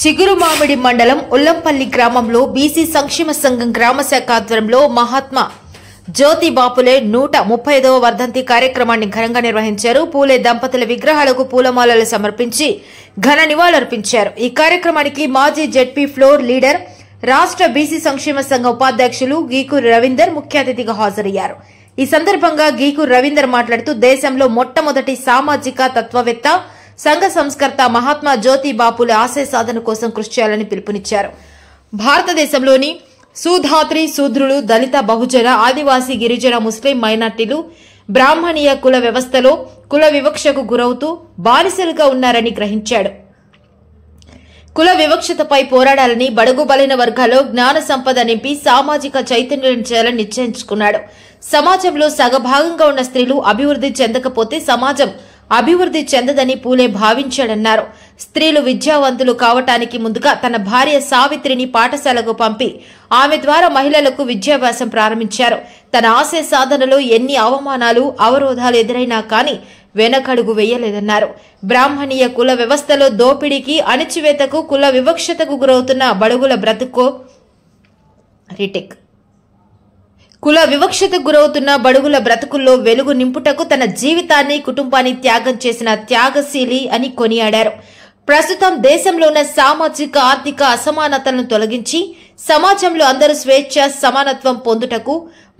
చిగురుమామిడి మండలం ఉల్లంపల్లి గ్రామంలో బీసీ సంక్షేమ సంఘం గ్రామ శాఖ ఆధ్వర్యంలో మహాత్మా జ్యోతి బాపులే 135వ వర్ధంతి కార్యక్రమాన్ని ఘనంగా నిర్వహించారు. పూలే దంపతుల విగ్రహాలకు పూలమాలలు సమర్పించి ఘన నివాళులర్పించారు. ఈ కార్యక్రమానికి మాజీ జెడ్పీ ఫ్లోర్ లీడర్, రాష్ట్ర బీసీ సంక్షేమ సంఘం ఉపాధ్యక్షులు గీకూరు రవీందర్ ముఖ్య అతిథిగా హాజరయ్యారు. ఈ సందర్భంగా గీకూరు రవీందర్ మాట్లాడుతూ దేశంలో మొట్టమొదటి సామాజిక తత్వవేత్త, సంఘ సంస్కర్త మహాత్మా జ్యోతి బాపులే ఆశయ సాధన కోసం కృషి చేయాలని పిలుపునిచ్చారు. భారతదేశంలోని సూధాత్రి, శూద్రులు, దళిత, బహుజన, ఆదివాసీ, గిరిజన, ముస్లిం మైనార్టీలు బ్రాహ్మణీయ కుల వ్యవస్థలో కుల వివక్షకు గురవుతూ బానిసలుగా ఉన్నారని గ్రహించాడు. కుల వివక్షతపై పోరాడాలని, బడుగు బలైన వర్గాల్లో జ్ఞాన సంపద నింపి సామాజిక చైతన్యం చేయాలని నిశ్చయించుకున్నాడు. సమాజంలో సగభాగంగా ఉన్న స్త్రీలు అభివృద్ధి చెందకపోతే సమాజం అభివృద్ధి చెందదని పూలే భావించాడన్నారు. స్త్రీలు విద్యావంతులు కావటానికి ముందుగా తన భార్య సావిత్రిని పాఠశాలకు పంపి ఆమె ద్వారా మహిళలకు విద్యాభ్యాసం ప్రారంభించారు. తన ఆశయ సాధనలో ఎన్ని అవమానాలు, అవరోధాలు ఎదురైనా కానీ వెనకడుగు వేయలేదన్నారు. బ్రాహ్మణీయ కుల వ్యవస్థలో దోపిడీకి, అణచివేతకు, కుల వివక్షతకు గురవుతున్న బడుగుల బ్రతుకు కుల వివక్షతకు గురవుతున్న బడుగుల బ్రతుకుల్లో వెలుగు నింపుటకు తన జీవితాన్ని, కుటుంబాన్ని త్యాగం చేసిన త్యాగశీలి అని కొనియాడారు. ప్రస్తుతం దేశంలో ఉన్న సామాజిక, ఆర్థిక అసమానతలను తొలగించి సమాజంలో అందరూ స్వేచ్ఛ, సమానత్వం పొందుటకు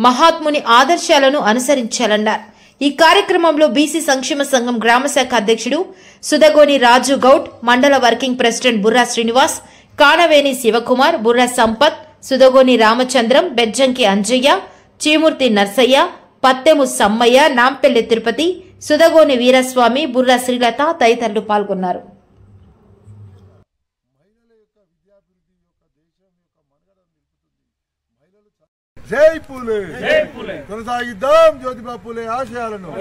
మహాత్ముని ఆదర్శాలను అనుసరించాలన్నారు. ఈ కార్యక్రమంలో బీసీ సంక్షేమ సంఘం గ్రామ శాఖ అధ్యక్షుడు సుదగోని రాజు గౌడ్, మండల వర్కింగ్ ప్రెసిడెంట్ బుర్రా శ్రీనివాస్, కానవేని శివకుమార్, బుర్రా సంపత్, సుదగోని రామచంద్రం, బెజ్జంకి అంజయ్య, చీమూర్తి నర్సయ్య, పత్తెము సమ్మయ్య, నాంపెల్లి తిరుపతి, సుదగోని వీరస్వామి, బుర్రా శ్రీలత తదితరులు పాల్గొన్నారు. జై పూలే, కొనసాగిద్దాం జ్యోతిబా పూలే ఆశయాలను.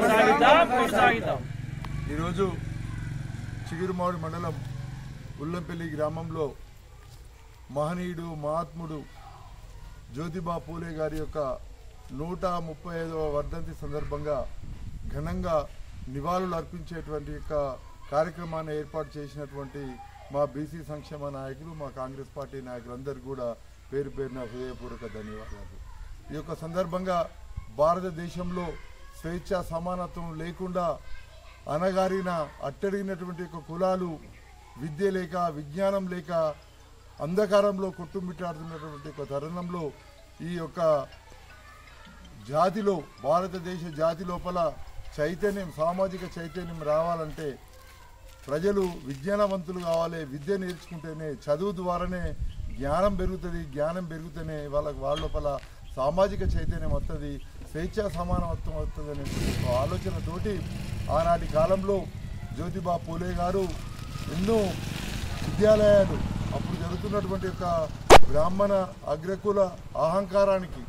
ఈరోజు చిగురుమామిడి మండలం ఉల్లంపల్లి గ్రామంలో మహనీయుడు, మహాత్ముడు జ్యోతిబా పూలే గారి యొక్క 135వ వర్ధంతి సందర్భంగా ఘనంగా నివాళులు అర్పించేటువంటి యొక్క కార్యక్రమాన్ని ఏర్పాటు చేసినటువంటి మా బీసీ సంక్షేమ నాయకులు, మా కాంగ్రెస్ పార్టీ నాయకులందరికీ కూడా పేరు పేరున హృదయపూర్వక ధన్యవాదాలు. ఈ యొక్క సందర్భంగా భారతదేశంలో స్వేచ్ఛ, సమానత్వం లేకుండా అనగారిన, అట్టడిగినటువంటి కులాలు విద్య లేక, విజ్ఞానం లేక అంధకారంలో కొట్టుమిట్టాడుతున్నటువంటి ఒక తరుణంలో ఈ యొక్క జాతిలో, భారతదేశ జాతి లోపల చైతన్యం, సామాజిక చైతన్యం రావాలంటే ప్రజలు విజ్ఞానవంతులు కావాలి. విద్య నేర్చుకుంటేనే, చదువు ద్వారానే జ్ఞానం పెరుగుతుంది. జ్ఞానం పెరిగితేనే వాళ్ళ లోపల సామాజిక చైతన్యం వస్తుంది, స్వేచ్ఛ, సమానత్వం వస్తుంది అనే ఆలోచనతోటి ఆనాటి కాలంలో జ్యోతిబా పూలే గారు ఎన్నో విద్యాలయాలు, అప్పుడు జరుగుతున్నటువంటి యొక్క బ్రాహ్మణ అగ్రకుల అహంకారానికి,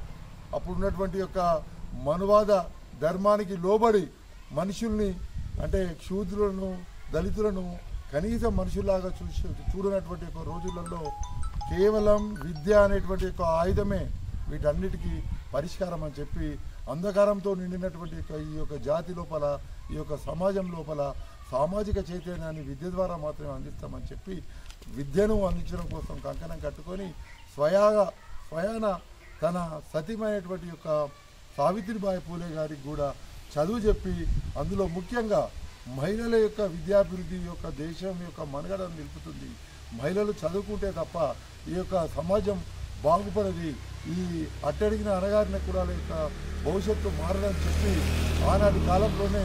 అప్పుడు ఉన్నటువంటి యొక్క మనువాద ధర్మానికి లోబడి మనుషుల్ని, అంటే క్షూద్రులను, దళితులను కనీసం మనుషుల్లాగా చూడనటువంటి యొక్క రోజులలో కేవలం విద్య అనేటువంటి యొక్క ఆయుధమే వీటన్నిటికీ పరిష్కారం అని చెప్పి అంధకారంతో నిండినటువంటి ఈ యొక్క జాతి లోపల, ఈ యొక్క సమాజం లోపల సామాజిక చైతన్యాన్ని విద్య ద్వారా మాత్రమే అందిస్తామని చెప్పి విద్యను అందించడం కోసం కంకణం కట్టుకొని స్వయాన తన సతీమైనటువంటి యొక్క సావిత్రిబాయి పూలే గారికి కూడా చదువు చెప్పి, అందులో ముఖ్యంగా మహిళల యొక్క విద్యాభివృద్ధి యొక్క దేశం యొక్క మనుగడను నిలుపుతుంది. మహిళలు చదువుకుంటే తప్ప ఈ యొక్క సమాజం బాగుపడది, ఈ అట్టడిగిన అణగారిన కులాల యొక్క భవిష్యత్తు మారదని చెప్పి ఆనాటి కాలంలోనే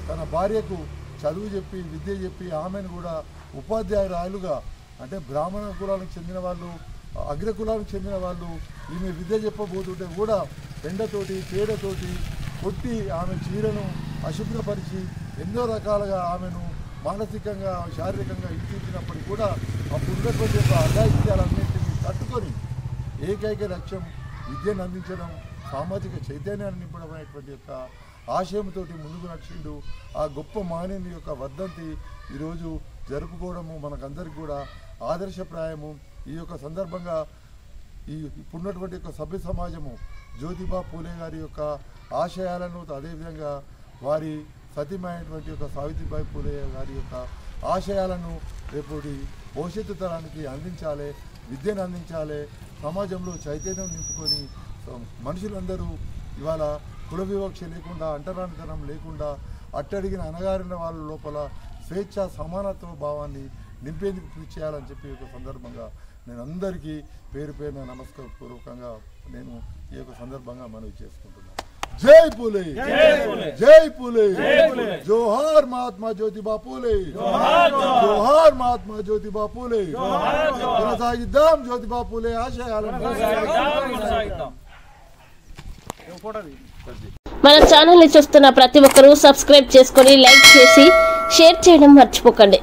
తన భార్యకు చదువు చెప్పి, విద్య చెప్పి, ఆమెను కూడా ఉపాధ్యాయురాలుగా, అంటే బ్రాహ్మణ కులానికి చెందిన వాళ్ళు, అగ్ర కులానికి చెందిన వాళ్ళు ఈమె విద్య చెప్పబోతుంటే కూడా ఎండతోటి, పేడతోటి కొట్టి ఆమె చీరను అశుభ్రపరిచి ఎన్నో రకాలుగా ఆమెను మానసికంగా, శారీరకంగా హింసించినప్పటికీ కూడా అప్పుడు ఉన్నటువంటి యొక్క అఘాయిత్యాలన్నింటినీ తట్టుకొని ఏకైక లక్ష్యం విద్యను అందించడం, సామాజిక చైతన్యాన్ని నింపడం అనేటువంటి యొక్క ఆశయంతో ముందుకు నడిచిండు. ఆ గొప్ప మహనీయుని యొక్క వర్ధంతి ఈరోజు జరుపుకోవడము మనకందరికి కూడా ఆదర్శప్రాయము. ఈ యొక్క సందర్భంగా ఇప్పుడున్నటువంటి యొక్క సభ్య సమాజము జ్యోతిబా పూలే గారి యొక్క ఆశయాలను, అదేవిధంగా వారి సతీమైనటువంటి యొక్క సావిత్రిబాయి పూలే గారి యొక్క ఆశయాలను రేపటి భవిష్యత్తు తరానికి అందించాలి, విద్యను అందించాలి, సమాజంలో చైతన్యం నింపుకొని మనుషులందరూ ఇవాళ కుల వివక్ష లేకుండా, అంటరానితనం లేకుండా, అట్టడిగిన అణగారిన వాళ్ళ లోపల స్వేచ్ఛ సమానత్వ భావాన్ని నింపేందుకు కృషి చేయాలని చెప్పి ఒక సందర్భంగా నేను అందరికీ పేరు పేరున నమస్కారపూర్వకంగా నేను ఈ యొక్క సందర్భంగా మనవి చేసుకుంటున్నాను. జై పూలే, జై పూలే, జోహార్ మహాత్మా జ్యోతిబా పూలే, జోహార్ మహాత్మా జ్యోతిబా పూలే, కొనసాగిద్దాం జ్యోతిబా పూలే ఆశయాలను. మన ఛానల్ ని చూస్తున్న ప్రతి ఒక్కరూ సబ్స్క్రైబ్ చేసుకొని లైక్ చేసి షేర్ చేయడం మర్చిపోకండి.